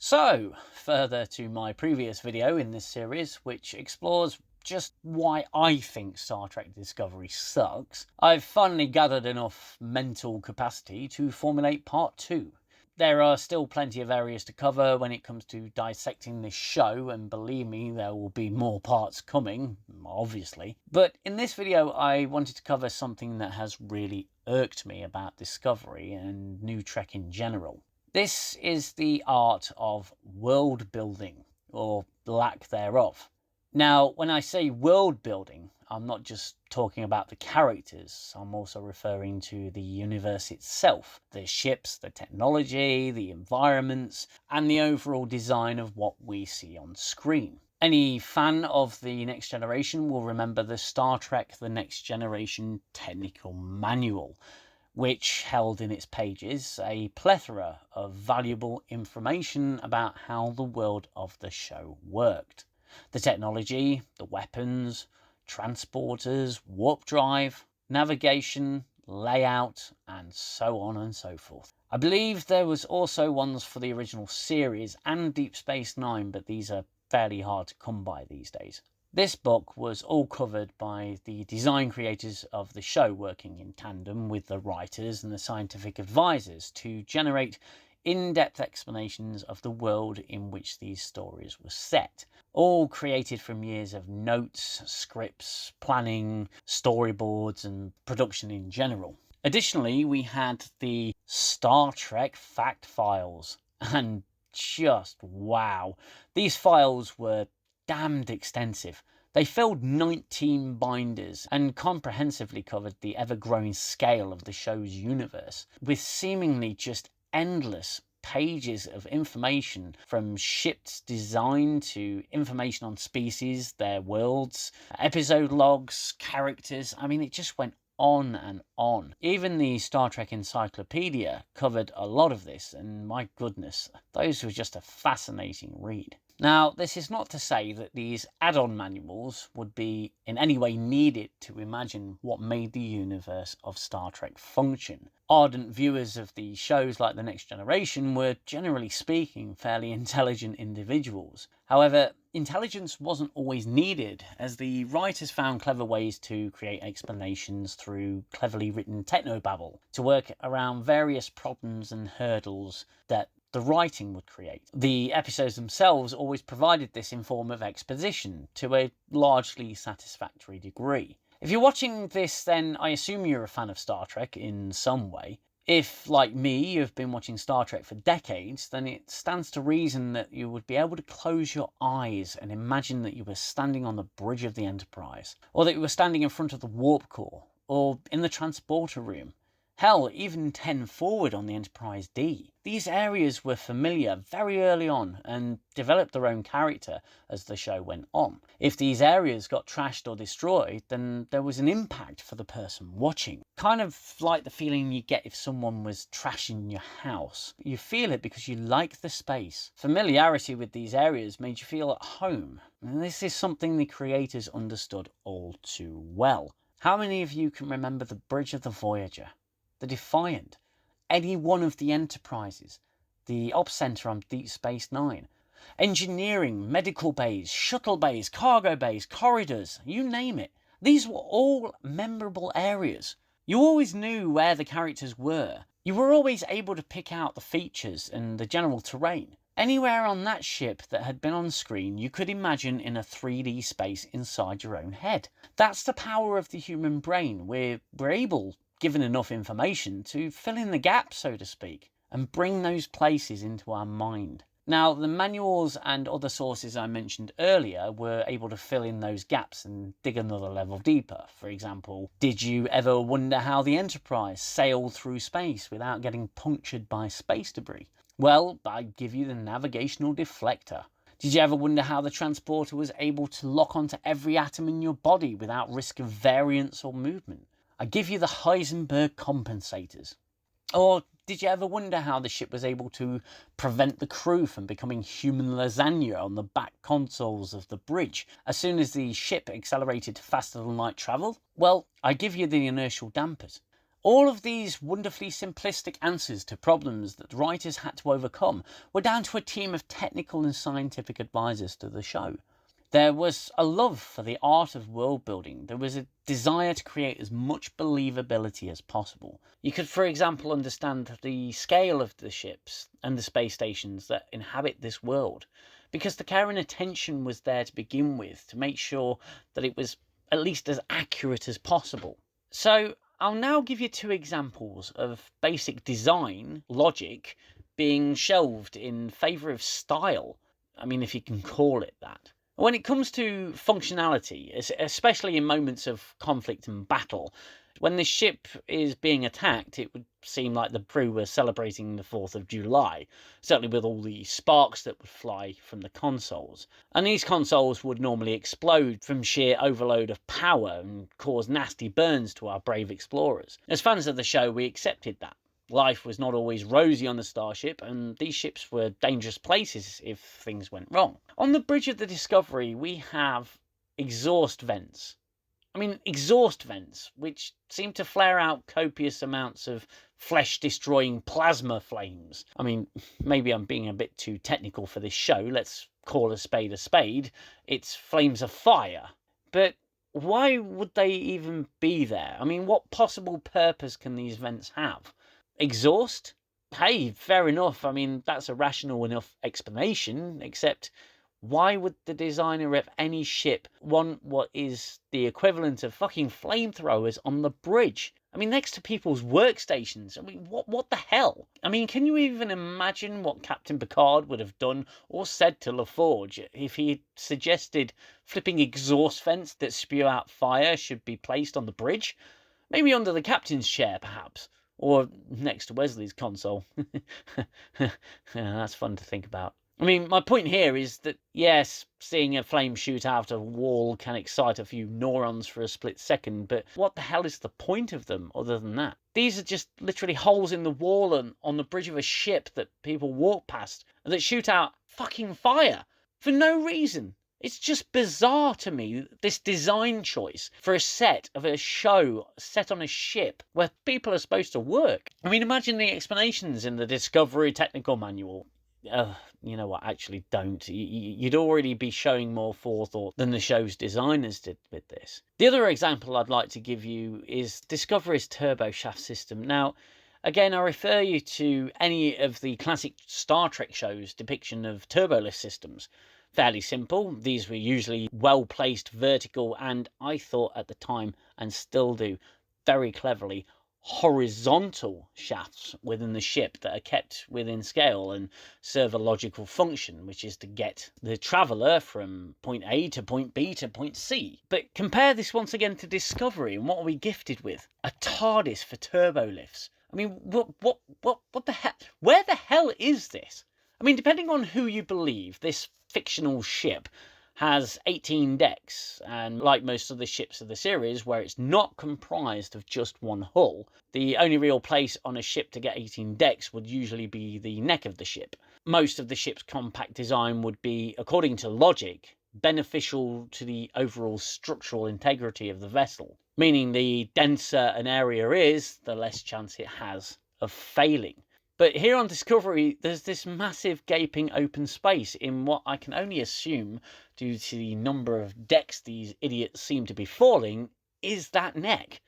So, further to my previous video in this series, which explores just why I think Star Trek Discovery sucks, I've finally gathered enough mental capacity to formulate part 2. There are still plenty of areas to cover when it comes to dissecting this show, and believe me, there will be more parts coming, obviously. But in this video, I wanted to cover something that has really irked me about Discovery and nutrek in general. This is the art of world building, or lack thereof. Now, when I say world building, I'm not just talking about the characters, I'm also referring to the universe itself, the ships, the technology, the environments, and the overall design of what we see on screen. Any fan of The Next Generation will remember the Star Trek The Next Generation technical manual, which held in its pages a plethora of valuable information about how the world of the show worked. The technology, the weapons, transporters, warp drive, navigation, layout, and so on and so forth. I believe there was also ones for the original series and Deep Space Nine, but these are fairly hard to come by these days. This book was all covered by the design creators of the show, working in tandem with the writers and the scientific advisors to generate in-depth explanations of the world in which these stories were set, all created from years of notes, scripts, planning, storyboards, and production in general. Additionally, we had the Star Trek fact files, and just wow, these files were damned extensive. They filled 19 binders and comprehensively covered the ever-growing scale of the show's universe, with seemingly just endless pages of information, from ship's design to information on species, their worlds, episode logs, characters. I mean, it just went on and on. Even the Star Trek Encyclopedia covered a lot of this, and my goodness, those were just a fascinating read. Now, this is not to say that these add-on manuals would be in any way needed to imagine what made the universe of Star Trek function. Ardent viewers of the shows like The Next Generation were, generally speaking, fairly intelligent individuals. However, intelligence wasn't always needed, as the writers found clever ways to create explanations through cleverly written technobabble to work around various problems and hurdles that the writing would create. The episodes themselves always provided this in form of exposition to a largely satisfactory degree. If you're watching this, then I assume you're a fan of Star Trek in some way. If, like me, you've been watching Star Trek for decades, then it stands to reason that you would be able to close your eyes and imagine that you were standing on the bridge of the Enterprise, or that you were standing in front of the warp core, or in the transporter room. Hell, even 10 forward on the Enterprise D. These areas were familiar very early on and developed their own character as the show went on. If these areas got trashed or destroyed, then there was an impact for the person watching. Kind of like the feeling you get if someone was trashing your house. You feel it because you like the space. Familiarity with these areas made you feel at home. And this is something the creators understood all too well. How many of you can remember the bridge of the Voyager, the Defiant, any one of the Enterprises, the Ops Center on Deep Space Nine, engineering, medical bays, shuttle bays, cargo bays, corridors, you name it. These were all memorable areas. You always knew where the characters were. You were always able to pick out the features and the general terrain. Anywhere on that ship that had been on screen, you could imagine in a 3D space inside your own head. That's the power of the human brain. We're able, given enough information, to fill in the gaps, so to speak, and bring those places into our mind. Now, the manuals and other sources I mentioned earlier were able to fill in those gaps and dig another level deeper. For example, did you ever wonder how the Enterprise sailed through space without getting punctured by space debris? Well, I'd give you the navigational deflector. Did you ever wonder how the transporter was able to lock onto every atom in your body without risk of variance or movement? I give you the Heisenberg compensators. Or did you ever wonder how the ship was able to prevent the crew from becoming human lasagna on the back consoles of the bridge as soon as the ship accelerated to faster than light travel? Well, I give you the inertial dampers. All of these wonderfully simplistic answers to problems that the writers had to overcome were down to a team of technical and scientific advisors to the show. There was a love for the art of world building. There was a desire to create as much believability as possible. You could, for example, understand the scale of the ships and the space stations that inhabit this world, because the care and attention was there to begin with to make sure that it was at least as accurate as possible. So I'll now give you two examples of basic design logic being shelved in favour of style. I mean, if you can call it that. When it comes to functionality, especially in moments of conflict and battle, when the ship is being attacked, it would seem like the crew were celebrating the 4th of July, certainly with all the sparks that would fly from the consoles. And these consoles would normally explode from sheer overload of power and cause nasty burns to our brave explorers. As fans of the show, we accepted that. Life was not always rosy on the starship, and these ships were dangerous places if things went wrong. On the bridge of the Discovery, we have exhaust vents. I mean, exhaust vents, which seem to flare out copious amounts of flesh-destroying plasma flames. I mean, maybe I'm being a bit too technical for this show. Let's call a spade a spade. It's flames of fire. But why would they even be there? I mean, what possible purpose can these vents have? Exhaust? Hey, fair enough. I mean, that's a rational enough explanation, except why would the designer of any ship want what is the equivalent of fucking flamethrowers on the bridge? I mean, next to people's workstations. I mean, what the hell? I mean, can you even imagine what Captain Picard would have done or said to LaForge if he suggested flipping exhaust vents that spew out fire should be placed on the bridge? Maybe under the captain's chair, perhaps. Or next to Wesley's console. Yeah, that's fun to think about. I mean, my point here is that, yes, seeing a flame shoot out a wall can excite a few neurons for a split second, but what the hell is the point of them other than that? These are just literally holes in the wall and on the bridge of a ship that people walk past that shoot out fucking fire for no reason. It's just bizarre to me, this design choice for a set of a show set on a ship where people are supposed to work. I mean, imagine the explanations in the Discovery Technical Manual. You know what, actually don't. You'd already be showing more forethought than the show's designers did with this. The other example I'd like to give you is Discovery's turboshaft system. Now, again, I refer you to any of the classic Star Trek shows' depiction of turbolift systems. Fairly simple. These were usually well-placed vertical and, I thought at the time, and still do, very cleverly, horizontal shafts within the ship that are kept within scale and serve a logical function, which is to get the traveller from point A to point B to point C. But compare this once again to Discovery, and what are we gifted with? A TARDIS for turbolifts. I mean, what the hell? Where the hell is this? I mean, depending on who you believe, this fictional ship has 18 decks, and like most of the ships of the series, where it's not comprised of just one hull, the only real place on a ship to get 18 decks would usually be the neck of the ship. Most of the ship's compact design would be, according to logic, beneficial to the overall structural integrity of the vessel, meaning the denser an area is, the less chance it has of failing. But here on Discovery, there's this massive gaping open space in what I can only assume, due to the number of decks these idiots seem to be falling, is that neck.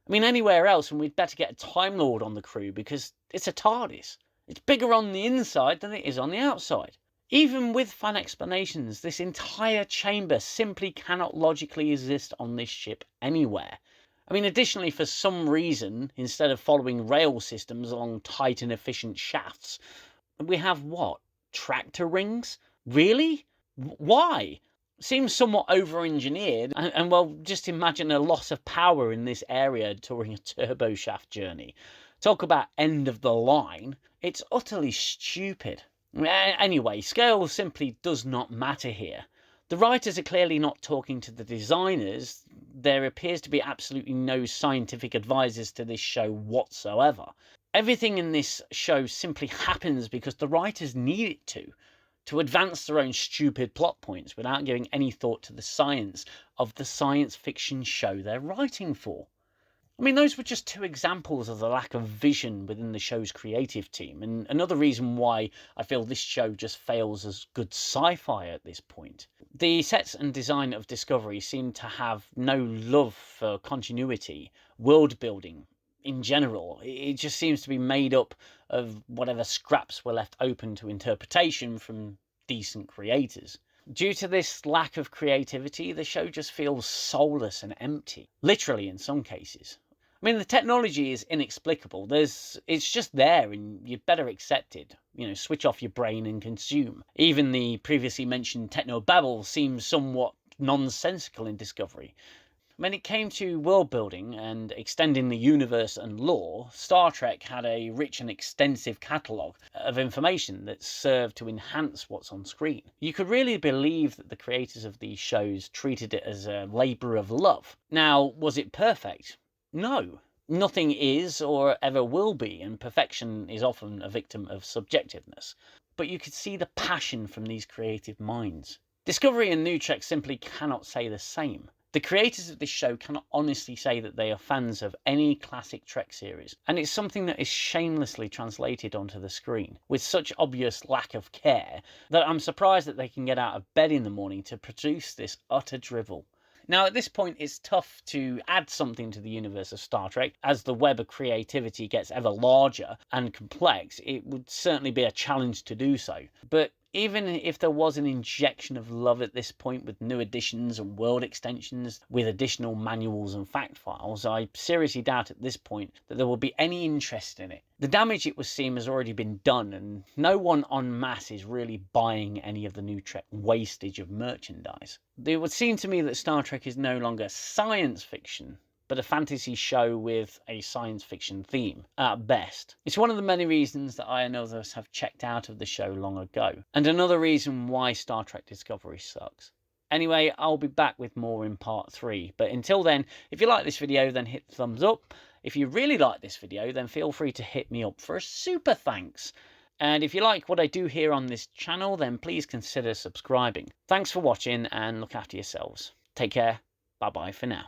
I mean, anywhere else, and we'd better get a Time Lord on the crew, because it's a TARDIS. It's bigger on the inside than it is on the outside. Even with fan explanations, this entire chamber simply cannot logically exist on this ship anywhere. I mean, additionally, for some reason, instead of following rail systems along tight and efficient shafts, we have what? Tractor rings? Really? Why? Seems somewhat over-engineered, and well, just imagine a loss of power in this area during a turboshaft journey. Talk about end of the line. It's utterly stupid. Anyway, scale simply does not matter here. The writers are clearly not talking to the designers. There appears to be absolutely no scientific advisors to this show whatsoever. Everything in this show simply happens because the writers need it to advance their own stupid plot points without giving any thought to the science of the science fiction show they're writing for. I mean, those were just two examples of the lack of vision within the show's creative team, and another reason why I feel this show just fails as good sci-fi at this point. The sets and design of Discovery seem to have no love for continuity, world building in general. It just seems to be made up of whatever scraps were left open to interpretation from decent creators. Due to this lack of creativity, the show just feels soulless and empty, literally in some cases. I mean, the technology is inexplicable. It's just there, and you'd better accept it. Switch off your brain and consume. Even the previously mentioned technobabble seems somewhat nonsensical in Discovery. When it came to world building and extending the universe and lore, Star Trek had a rich and extensive catalogue of information that served to enhance what's on screen. You could really believe that the creators of these shows treated it as a labour of love. Now, was it perfect? No. Nothing is or ever will be, and perfection is often a victim of subjectiveness. But you could see the passion from these creative minds. Discovery and nutrek simply cannot say the same. The creators of this show cannot honestly say that they are fans of any classic Trek series, and it's something that is shamelessly translated onto the screen with such obvious lack of care that I'm surprised that they can get out of bed in the morning to produce this utter drivel. Now, at this point, it's tough to add something to the universe of Star Trek. As the web of creativity gets ever larger and complex, it would certainly be a challenge to do so. But even if there was an injection of love at this point with new additions and world extensions, with additional manuals and fact files, I seriously doubt at this point that there will be any interest in it. The damage, it would seem, has already been done, and no one en masse is really buying any of the new Trek wastage of merchandise. It would seem to me that Star Trek is no longer science fiction, but a fantasy show with a science fiction theme, at best. It's one of the many reasons that I and others have checked out of the show long ago, and another reason why Star Trek Discovery sucks. Anyway, I'll be back with more in part 3, but until then, if you like this video, then hit the thumbs up. If you really like this video, then feel free to hit me up for a super thanks. And if you like what I do here on this channel, then please consider subscribing. Thanks for watching, and look after yourselves. Take care. Bye-bye for now.